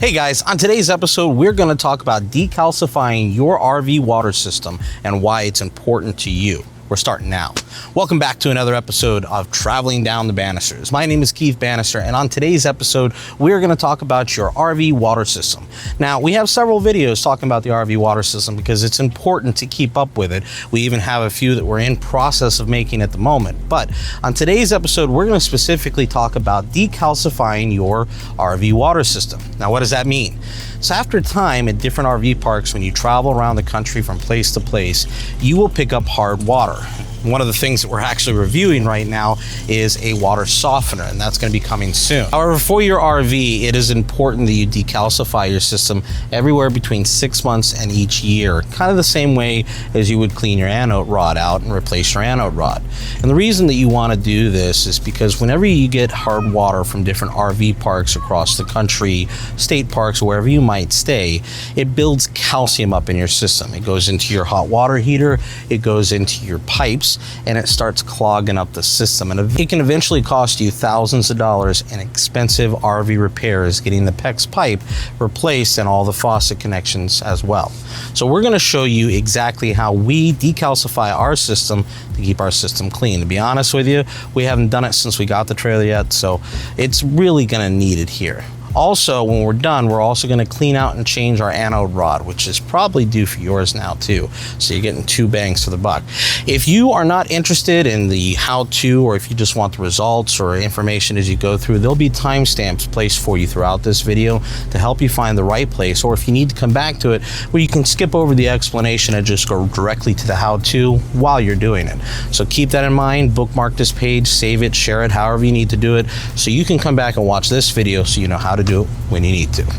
Hey guys, on today's episode, we're going to talk about decalcifying your RV water system and why it's important to you. We're starting now. Welcome back to another episode of Traveling Down the Banisters. My name is Keith Bannister, and on today's episode, we're going to talk about your RV water system. Now, we have several videos talking about the RV water system because it's important to keep up with it. We even have a few that we're in process of making at the moment. But on today's episode, we're going to specifically talk about decalcifying your RV water system. Now, what does that mean? So after time at different RV parks, when you travel around the country from place to place, you will pick up hard water. One of the things that we're actually reviewing right now is a water softener, and that's going to be coming soon. However, for your RV, it is important that you decalcify your system everywhere between 6 months and each year, kind of the same way as you would clean your anode rod out and replace your anode rod. And the reason that you want to do this is because whenever you get hard water from different RV parks across the country, state parks, wherever you might stay, it builds calcium up in your system. It goes into your hot water heater, it goes into your pipes, and it starts clogging up the system. And it can eventually cost you thousands of dollars in expensive RV repairs, getting the PEX pipe replaced and all the faucet connections as well. So we're going to show you exactly how we decalcify our system to keep our system clean. To be honest with you, we haven't done it since we got the trailer yet, so it's really going to need it here. Also, when we're done, we're also going to clean out and change our anode rod, which is probably due for yours now too. So you're getting two bangs for the buck. If you are not interested in the how-to, or if you just want the results or information as you go through, there'll be timestamps placed for you throughout this video to help you find the right place. Or if you need to come back to it, where you can skip over the explanation and just go directly to the how-to while you're doing it. So keep that in mind. Bookmark this page, save it, share it, however you need to do it, so you can come back and watch this video so you know how to do it when you need to.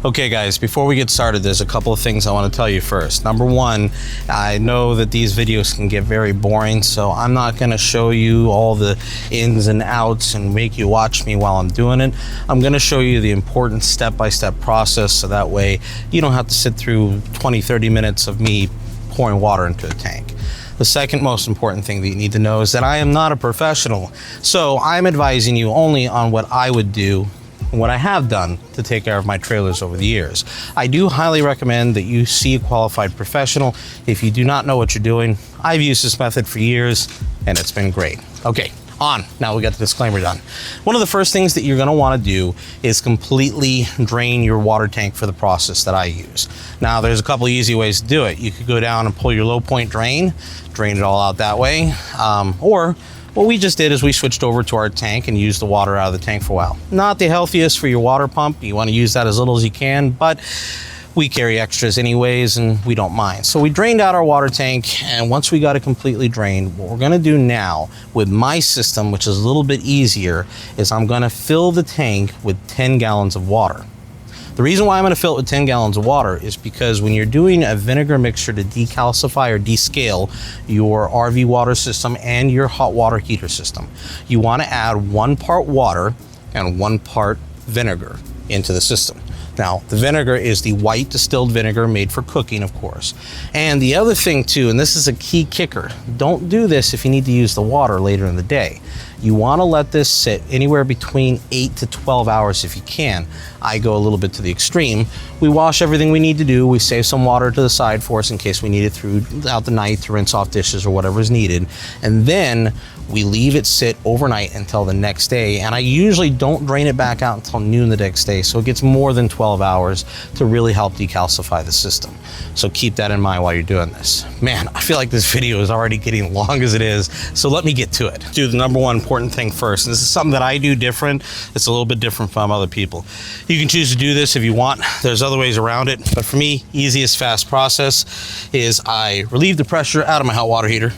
Okay guys, before we get started, there's a couple of things I want to tell you first. Number one, I know that these videos can get very boring, so I'm not going to show you all the ins and outs and make you watch me while I'm doing it. I'm going to show you the important step-by-step process, so that way you don't have to sit through 20-30 minutes of me pouring water into a tank. The second most important thing that you need to know is that I am not a professional, so I'm advising you only on what I would do, what I have done to take care of my trailers over the years. I do highly recommend that you see a qualified professional if you do not know what you're doing. I've used this method for years and it's been great. Okay, on. Now we got the disclaimer done. One of the first things that you're going to want to do is completely drain your water tank for the process that I use. Now there's a couple of easy ways to do it. You could go down and pull your low point drain it all out that way, or what we just did is we switched over to our tank and used the water out of the tank for a while. Not the healthiest for your water pump. You want to use that as little as you can, but we carry extras anyways and we don't mind. So we drained out our water tank, and once we got it completely drained, what we're going to do now with my system, which is a little bit easier, is I'm going to fill the tank with 10 gallons of water. The reason why I'm going to fill it with 10 gallons of water is because when you're doing a vinegar mixture to decalcify or descale your RV water system and your hot water heater system, you want to add 1 part water and 1 part vinegar into the system. Now, the vinegar is the white distilled vinegar made for cooking, of course. And the other thing too, and this is a key kicker, don't do this if you need to use the water later in the day. You want to let this sit anywhere between 8 to 12 hours if you can. I go a little bit to the extreme. We wash everything we need to do. We save some water to the side for us in case we need it throughout the night to rinse off dishes or whatever is needed. And then we leave it sit overnight until the next day. And I usually don't drain it back out until noon the next day, so it gets more than 12 hours to really help decalcify the system. So keep that in mind while you're doing this. Man, I feel like this video is already getting long as it is, so let me get to it. Do the number one important thing first. And this is something that I do different. It's a little bit different from other people. You can choose to do this if you want. There's other ways around it, but for me, easiest, fast process is I relieve the pressure out of my hot water heater,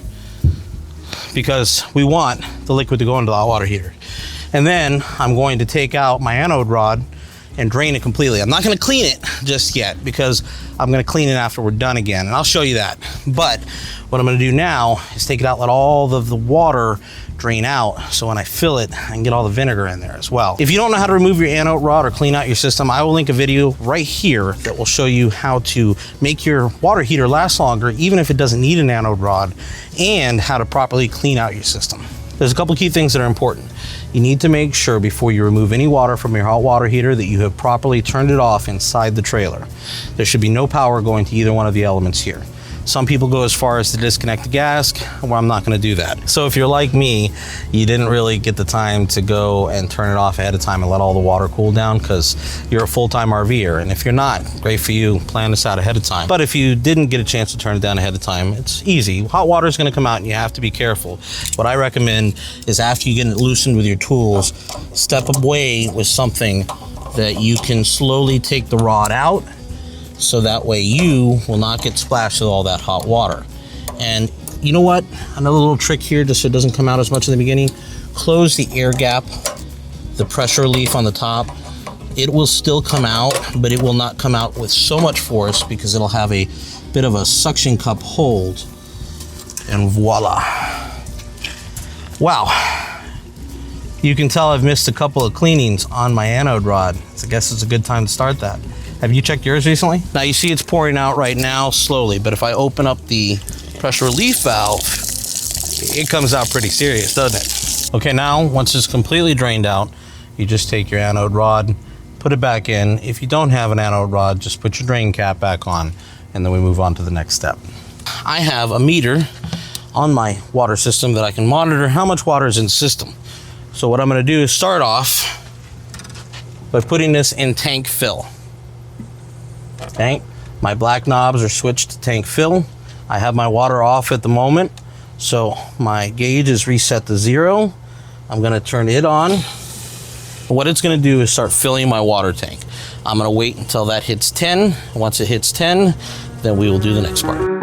because we want the liquid to go into the hot water heater. And then I'm going to take out my anode rod and drain it completely. I'm not going to clean it just yet because I'm going to clean it after we're done again, and I'll show you that. But what I'm going to do now is take it out, let all of the water drain out, so when I fill it, I can get all the vinegar in there as well. If you don't know how to remove your anode rod or clean out your system, I will link a video right here that will show you how to make your water heater last longer, even if it doesn't need an anode rod, and how to properly clean out your system. There's a couple key things that are important. You need to make sure before you remove any water from your hot water heater that you have properly turned it off inside the trailer. There should be no power going to either one of the elements here. Some people go as far as to disconnect the gas. Well, I'm not gonna do that. So if you're like me, you didn't really get the time to go and turn it off ahead of time and let all the water cool down because you're a full-time RVer. And if you're not, great for you, plan this out ahead of time. But if you didn't get a chance to turn it down ahead of time, it's easy. Hot water is gonna come out and you have to be careful. What I recommend is after you get it loosened with your tools, step away with something that you can slowly take the rod out, so that way you will not get splashed with all that hot water. And you know what? Another little trick here, just so it doesn't come out as much in the beginning, close the air gap, the pressure relief on the top. It will still come out, but it will not come out with so much force because it'll have a bit of a suction cup hold. And voila. Wow. You can tell I've missed a couple of cleanings on my anode rod. So I guess it's a good time to start that. Have you checked yours recently? Now you see it's pouring out right now slowly, but if I open up the pressure relief valve, it comes out pretty serious, doesn't it? Okay, now once it's completely drained out, you just take your anode rod, put it back in. If you don't have an anode rod, just put your drain cap back on, and then we move on to the next step. I have a meter on my water system that I can monitor how much water is in the system. So what I'm gonna do is start off by putting this in tank fill. Okay, my black knobs are switched to tank fill. I have my water off at the moment, so my gauge is reset to 0. I'm gonna turn it on. What it's gonna do is start filling my water tank. I'm gonna wait until that hits 10. Once it hits 10, then we will do the next part.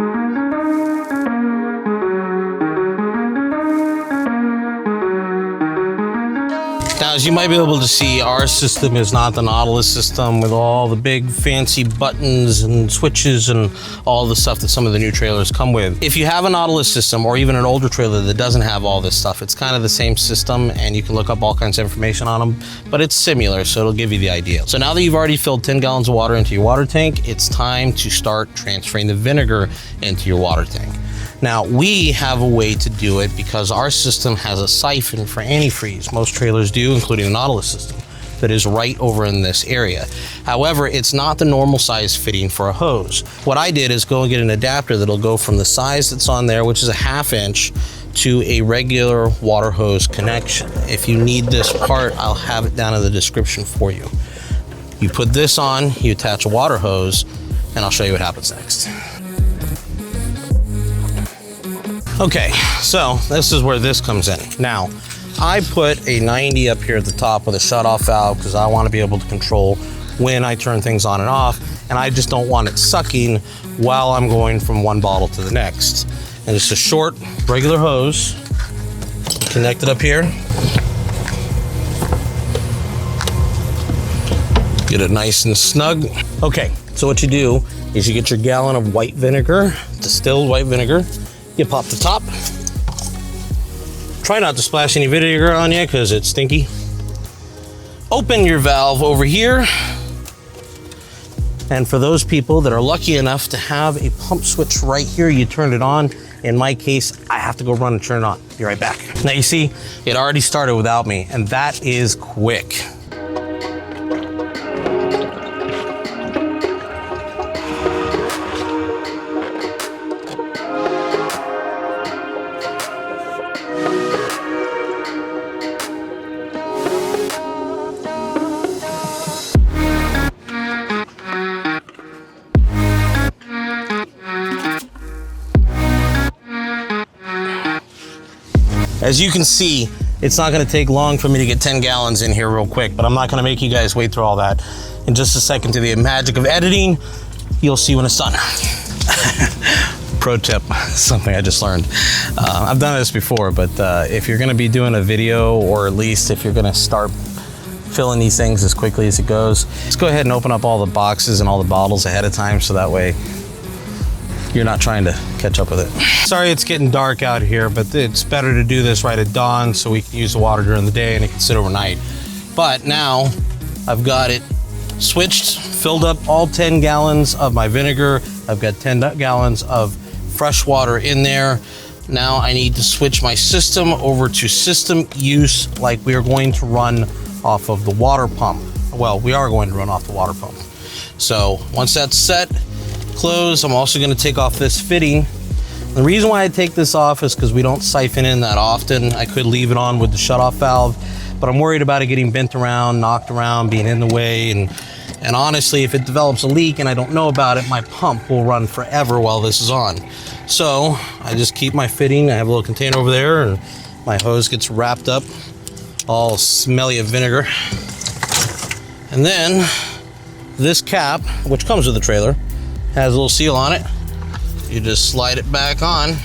Now, as you might be able to see, our system is not the Nautilus system with all the big fancy buttons and switches and all the stuff that some of the new trailers come with. If you have a Nautilus system or even an older trailer that doesn't have all this stuff, it's kind of the same system and you can look up all kinds of information on them, but it's similar, so it'll give you the idea. So now that you've already filled 10 gallons of water into your water tank, it's time to start transferring the vinegar into your water tank. Now, we have a way to do it because our system has a siphon for antifreeze. Most trailers do, including the Nautilus system, that is right over in this area. However, it's not the normal size fitting for a hose. What I did is go and get an adapter that'll go from the size that's on there, which is a 1/2 inch, to a regular water hose connection. If you need this part, I'll have it down in the description for you. You put this on, you attach a water hose, and I'll show you what happens next. Okay, so this is where this comes in. Now, I put a 90 up here at the top with a shutoff valve because I want to be able to control when I turn things on and off, and I just don't want it sucking while I'm going from one bottle to the next. And it's a short, regular hose, connected up here. Get it nice and snug. Okay, so what you do is you get your gallon of white vinegar, distilled white vinegar. You pop the top. Try not to splash any vinegar on you because it's stinky. Open your valve over here. And for those people that are lucky enough to have a pump switch right here, you turn it on. In my case, I have to go run and turn it on. Be right back. Now you see, it already started without me, and that is quick. As you can see, it's not gonna take long for me to get 10 gallons in here real quick, but I'm not gonna make you guys wait through all that. In just a second, to the magic of editing, you'll see when it's done. Pro tip, something I just learned. I've done this before, but if you're gonna be doing a video, or at least if you're gonna start filling these things as quickly as it goes, let's go ahead and open up all the boxes and all the bottles ahead of time, so that way you're not trying to catch up with it. Sorry it's getting dark out here, but it's better to do this right at dawn so we can use the water during the day and it can sit overnight. But now I've got it switched, filled up all 10 gallons of my vinegar. I've got 10 gallons of fresh water in there. Now I need to switch my system over to system use, like we are going to run off of the water pump. Well, we are going to run off the water pump. So once that's set, closed, I'm also going to take off this fitting. The reason why I take this off is because we don't siphon in that often. I could leave it on with the shutoff valve, but I'm worried about it getting bent around, knocked around, being in the way, and honestly, if it develops a leak and I don't know about it, my pump will run forever while this is on. So I just keep my fitting. I have a little container over there, and my hose gets wrapped up, all smelly of vinegar. And then this cap, which comes with the trailer, has a little seal on it. You just slide it back on.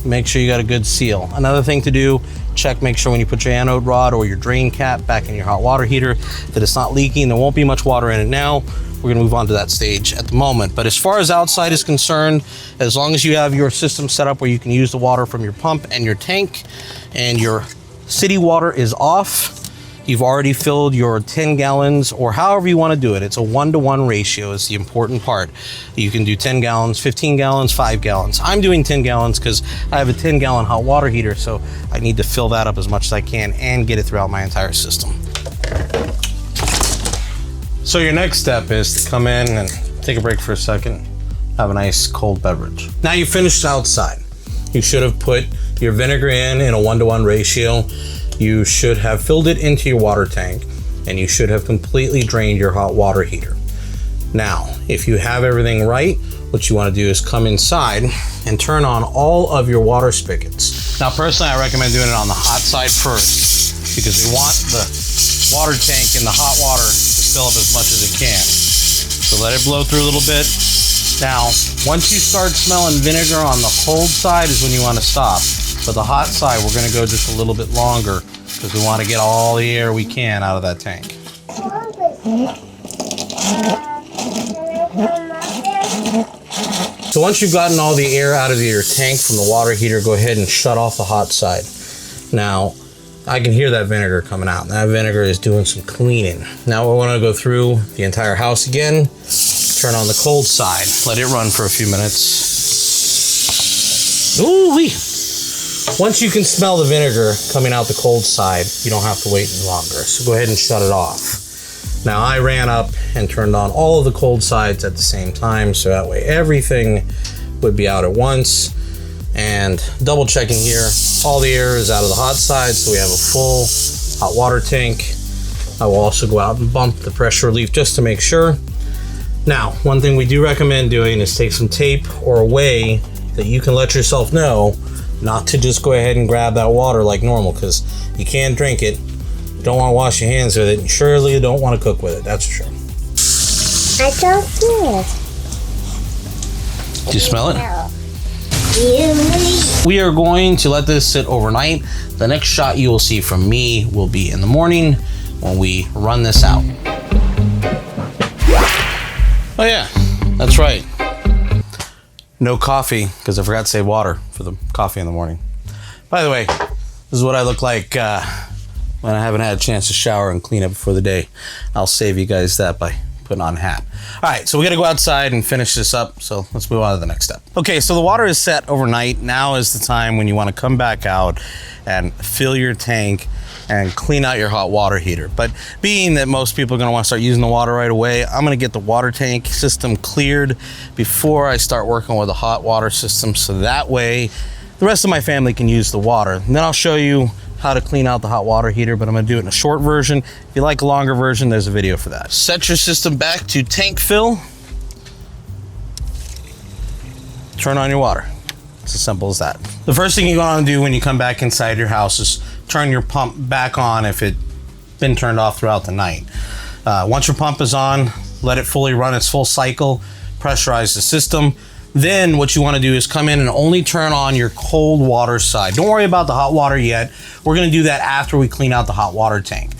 Make sure you got a good seal. Another thing to do, make sure when you put your anode rod or your drain cap back in your hot water heater that it's not leaking. There won't be much water in it now. We're gonna move on to that stage at the moment. But as far as outside is concerned, as long as you have your system set up where you can use the water from your pump and your tank, and your city water is off, you've already filled your 10 gallons or however you want to do it. It's a 1-to-1 ratio is the important part. You can do 10 gallons, 15 gallons, 5 gallons. I'm doing 10 gallons because I have a 10-gallon hot water heater, so I need to fill that up as much as I can and get it throughout my entire system. So your next step is to come in and take a break for a second, have a nice cold beverage. Now you finished outside. You should have put your vinegar in a 1-to-1 ratio. You should have filled it into your water tank, and you should have completely drained your hot water heater. Now, if you have everything right, what you want to do is come inside and turn on all of your water spigots. Now, personally, I recommend doing it on the hot side first because we want the water tank and the hot water to fill up as much as it can. So let it blow through a little bit. Now, once you start smelling vinegar on the cold side is when you want to stop. But the hot side, we're gonna go just a little bit longer because we want to get all the air we can out of that tank. So once you've gotten all the air out of your tank from the water heater, go ahead and shut off the hot side. Now, I can hear that vinegar coming out. That vinegar is doing some cleaning. Now we want to go through the entire house again, turn on the cold side, let it run for a few minutes. Ooh-wee! Once you can smell the vinegar coming out the cold side, you don't have to wait any longer. So go ahead and shut it off. Now I ran up and turned on all of the cold sides at the same time, so that way everything would be out at once. And double checking here, all the air is out of the hot side, so we have a full hot water tank. I will also go out and bump the pressure relief just to make sure. Now, one thing we do recommend doing is take some tape or a way that you can let yourself know not to just go ahead and grab that water like normal, because you can't drink it, you don't want to wash your hands with it, and surely you don't want to cook with it, that's for sure. I don't smell it. Do you smell it? We are going to let this sit overnight. The next shot you will see from me will be in the morning when we run this out. Oh yeah, that's right. No coffee, because I forgot to save water for the coffee in the morning. By the way, this is what I look like when I haven't had a chance to shower and clean up before the day. I'll save you guys that by putting on a hat. All right, so we gotta go outside and finish this up, so let's move on to the next step. Okay, so the water is set overnight. Now is the time when you wanna come back out and fill your tank and clean out your hot water heater. But being that most people are gonna wanna start using the water right away, I'm gonna get the water tank system cleared before I start working with the hot water system, so that way the rest of my family can use the water. And then I'll show you how to clean out the hot water heater, but I'm gonna do it in a short version. If you like a longer version, there's a video for that. Set your system back to tank fill. Turn on your water. It's as simple as that. The first thing you wanna do when you come back inside your house is turn your pump back on if it's been turned off throughout the night. Once your pump is on, let it fully run its full cycle, pressurize the system. Then what you want to do is come in and only turn on your cold water side. Don't worry about the hot water yet. We're going to do that after we clean out the hot water tank.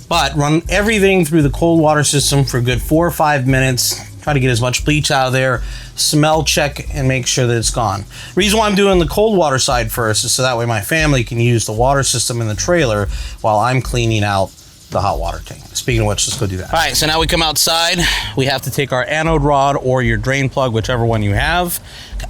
But run everything through the cold water system for a good 4 or 5 minutes. Try to get as much bleach out of there. Smell check and make sure that it's gone. The reason why I'm doing the cold water side first is so that way my family can use the water system in the trailer while I'm cleaning out the hot water tank. Speaking of which, let's go do that. All right, so now we come outside. We have to take our anode rod or your drain plug, whichever one you have,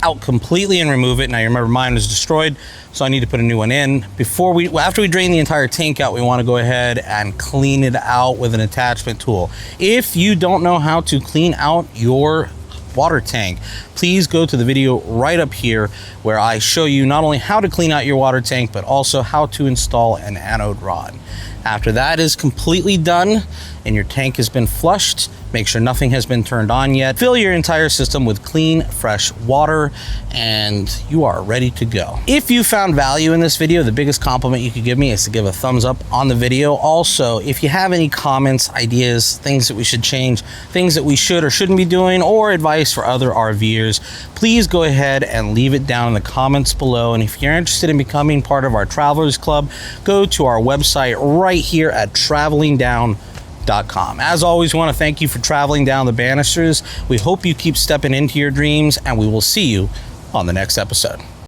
out completely and remove it. Now you remember mine was destroyed, so I need to put a new one in. After we drain the entire tank out, we want to go ahead and clean it out with an attachment tool. If you don't know how to clean out your water tank, please go to the video right up here where I show you not only how to clean out your water tank, but also how to install an anode rod. After that is completely done and your tank has been flushed, make sure nothing has been turned on yet, fill your entire system with clean, fresh water, and you are ready to go. If you found value in this video, the biggest compliment you could give me is to give a thumbs up on the video. Also, if you have any comments, ideas, things that we should change, things that we should or shouldn't be doing, or advice for other RVers, please go ahead and leave it down in the comments below. And if you're interested in becoming part of our Travelers Club, go to our website right here at travelingdown.com. As always, we want to thank you for traveling down the banisters. We hope you keep stepping into your dreams, and we will see you on the next episode.